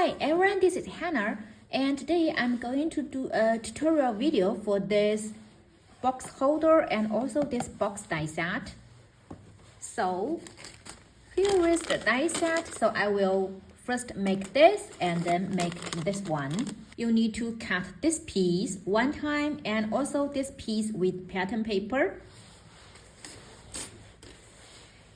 Hi everyone, this is Hannah, and today I'm going to do a tutorial video for this box holder and also this box die set. So here is the die set. So I will first make this and then make this one. You need to cut this piece one time and also this piece with pattern paper.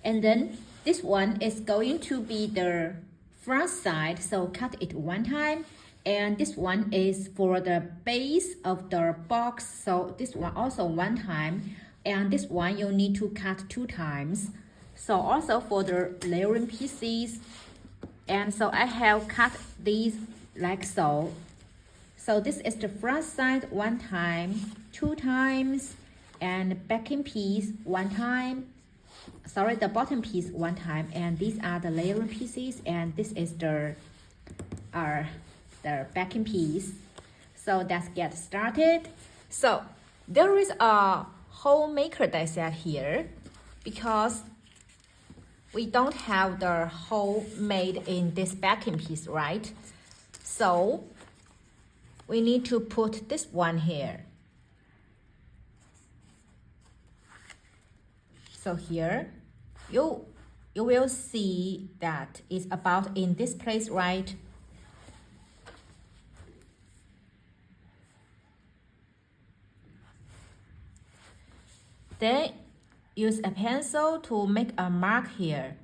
And then this one is going to be the front side, so cut it one time. And this one is for the base of the box, so this one also one time. And this one you need to cut 2 times. So also for the layering pieces. And so I have cut these like so. So this is the front side one time, 2 times, and backing piece one time. Sorry, the bottom piece one time, and these are the layering pieces, and this is the backing piece. So let's get started. So there is a hole maker die set here because we don't have the hole made in this backing piece, right? So we need to put this one here. So here, you will see that it's about in this place, right? Then use a pencil to make a mark here.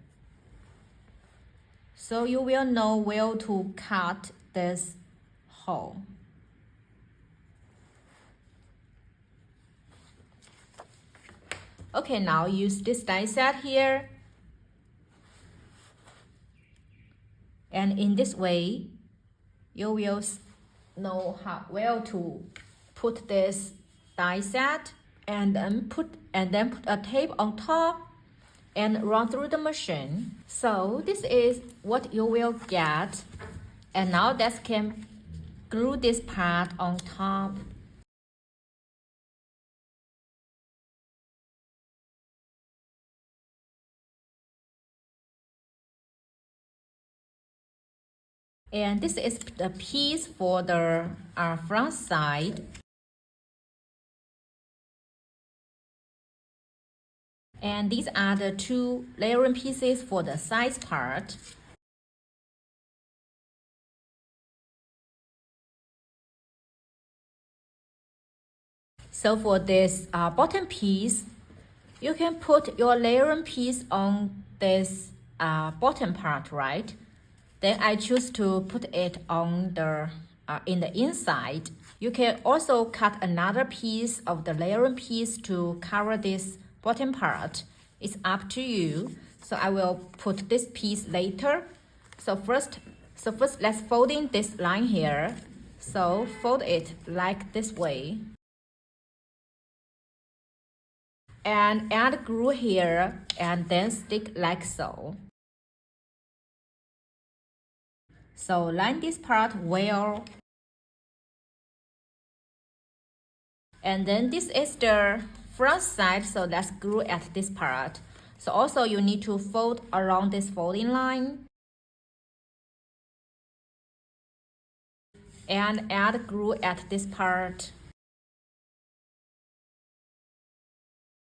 So you will know where to cut this hole. Okay, now use this die set here. And in this way, you will know where to put this die set and then put a tape on top and run through the machine. So this is what you will get. And now let's can glue this part on top. And this is the piece for the front side. And these are the 2 layering pieces for the side part. So for this bottom piece, you can put your layering piece on this bottom part, right? Then I choose to put it on the in the inside. You can also cut another piece of the layering piece to cover this bottom part. It's up to you. So I will put this piece later. So first let's fold in this line here. So fold it like this way. And add glue here and then stick like so. So line this part well. And then this is the front side, so let's glue at this part. So also you need to fold around this folding line. And add glue at this part.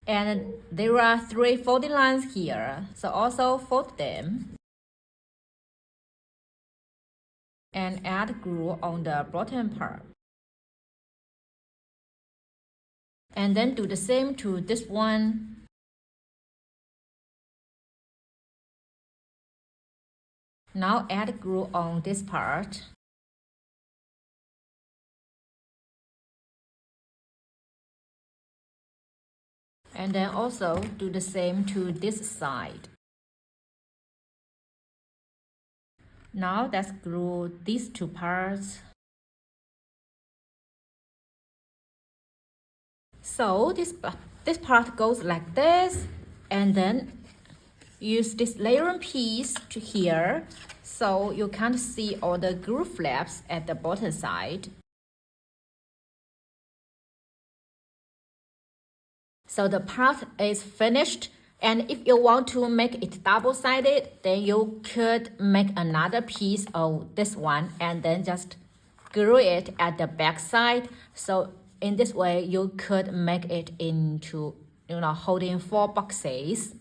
And there are 3 folding lines here, so also fold them. And add glue on the bottom part. And then do the same to this one. Now add glue on this part. And then also do the same to this side. Now let's glue these 2 parts. So this part goes like this, and then use this layering piece to here, so you can't see all the glue flaps at the bottom side. So the part is finished. And if you want to make it double-sided, then you could make another piece of this one and then just glue it at the back side. So in this way, you could make it into, holding 4 boxes.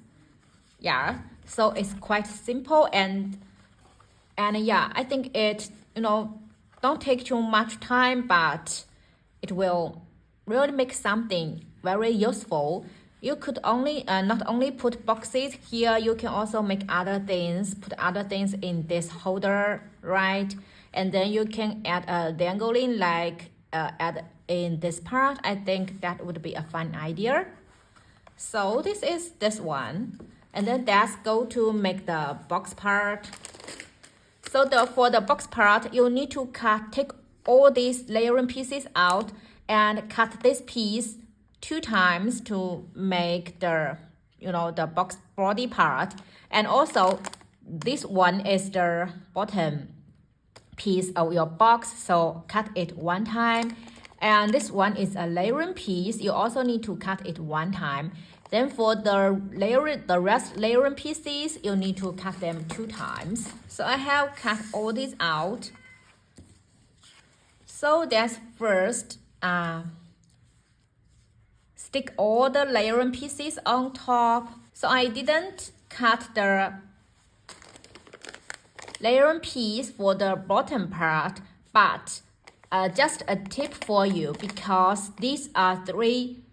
Yeah, so it's quite simple and yeah, I think it, don't take too much time, but it will really make something very useful. You could only not only put boxes here, you can also make other things, put other things in this holder, right? And then you can add a dangling like add in this part. I think that would be a fun idea. So this is this one. And then let's go to make the box part. So for the box part, you need to take all these layering pieces out and cut this piece 2 times to make the, the box body part. And also, this one is the bottom piece of your box, so cut it 1 time. And this one is a layering piece. You also need to cut it 1 time. Then for the rest layering pieces, you need to cut them 2 times. So I have cut all these out. So that's first, stick all the layering pieces on top. So I didn't cut the layering piece for the bottom part, but just a tip for you, because these are three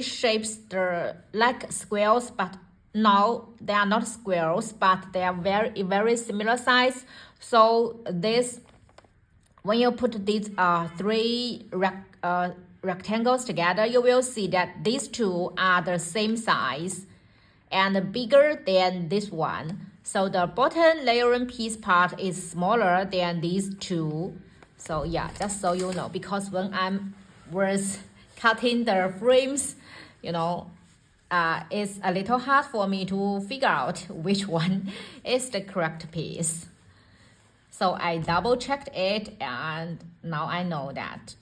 shapes, they're like squares, but no, they are not squares, but they are very similar size. So this, when you put these 3 rectangles together, you will see that these 2 are the same size and bigger than this one. So the bottom layering piece part is smaller than these 2. So yeah, just so you know, because when I was cutting the frames, it's a little hard for me to figure out which one is the correct piece. So I double checked it, and now I know that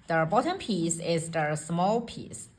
the bottom piece is the small piece.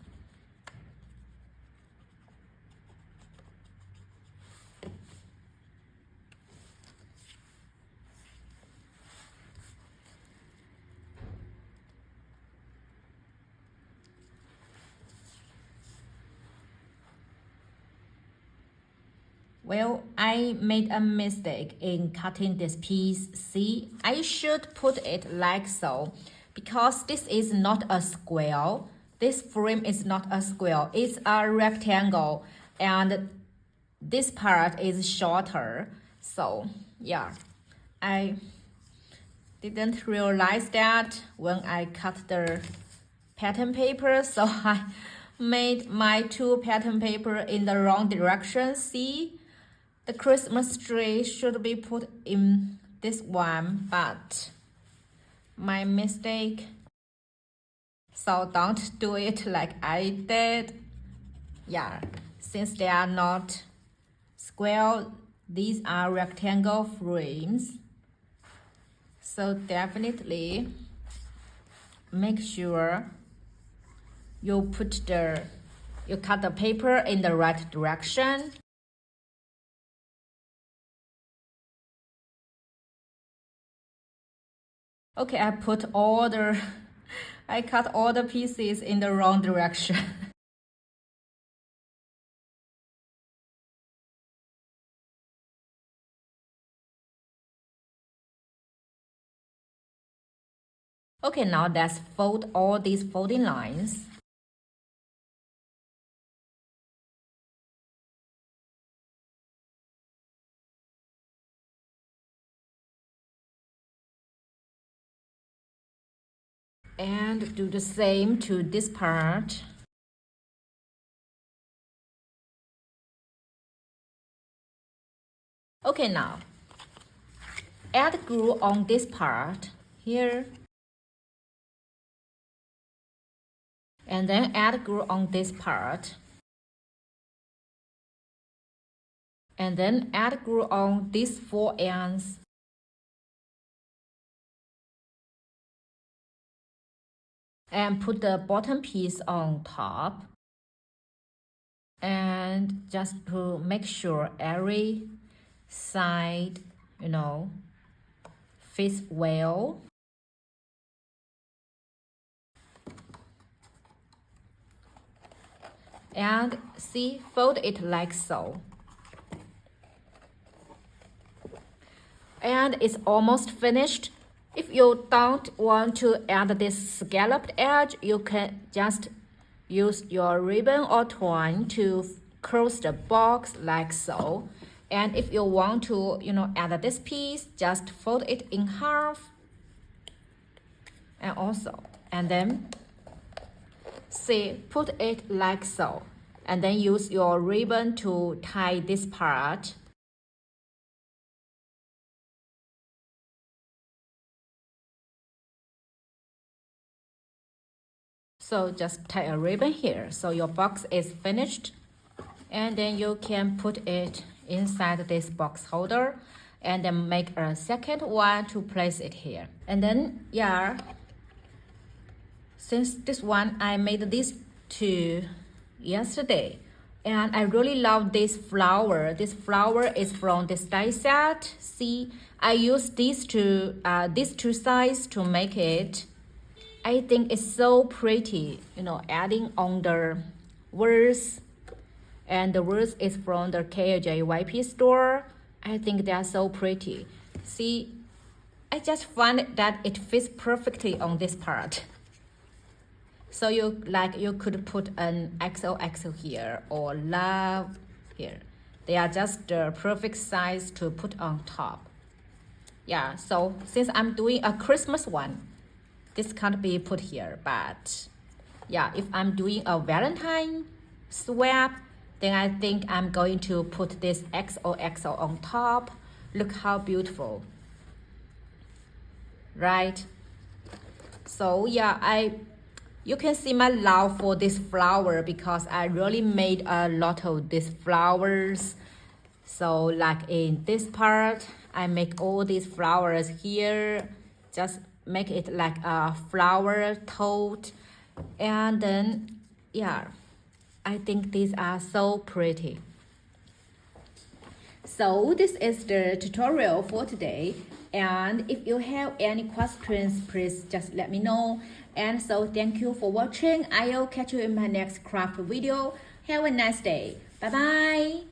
Well, I made a mistake in cutting this piece. See, I should put it like so, because this is not a square. This frame is not a square, it's a rectangle, and this part is shorter. So yeah, I didn't realize that when I cut the pattern paper, so I made my 2 pattern paper in the wrong direction. See, the Christmas tree should be put in this one, but my mistake. So don't do it like I did. Yeah, since they are not square, these are rectangle frames. So definitely make sure you cut the paper in the right direction. Okay, I cut all the pieces in the wrong direction. Okay, now let's fold all these folding lines. And do the same to this part. Okay, now add glue on this part here. And then add glue on this part. And then add glue on these 4 ends. and put the bottom piece on top, and just to make sure every side, you know, fits well. And see, fold it like so. And it's almost finished. If you don't want to add this scalloped edge, you can just use your ribbon or twine to close the box like so. And if you want to, you know, add this piece, just fold it in half. And then see, put it like so. And then use your ribbon to tie this part. So just tie a ribbon here. So your box is finished. And then you can put it inside this box holder and then make a second one to place it here. And then, yeah, since this one, I made this two yesterday. And I really love this flower. This flower is from this die set. See, I use these two sides to make it. I think it's so pretty, you know, adding on the words. And the words is from the KLJUYP store. I think they are so pretty. See, I just find that it fits perfectly on this part. So you could put an XOXO here or love here. They are just the perfect size to put on top. Yeah, so since I'm doing a Christmas one, this can't be put here, but yeah, if I'm doing a Valentine swap, then I think I'm going to put this XOXO on top. Look how beautiful, right? So yeah, you can see my love for this flower because I really made a lot of these flowers. So like in this part, I make all these flowers here, just make it like a flower tote. And then, yeah, I think these are so pretty. So this is the tutorial for today. And if you have any questions, please just let me know. And so thank you for watching. I'll catch you in my next craft video. Have a nice day. Bye bye.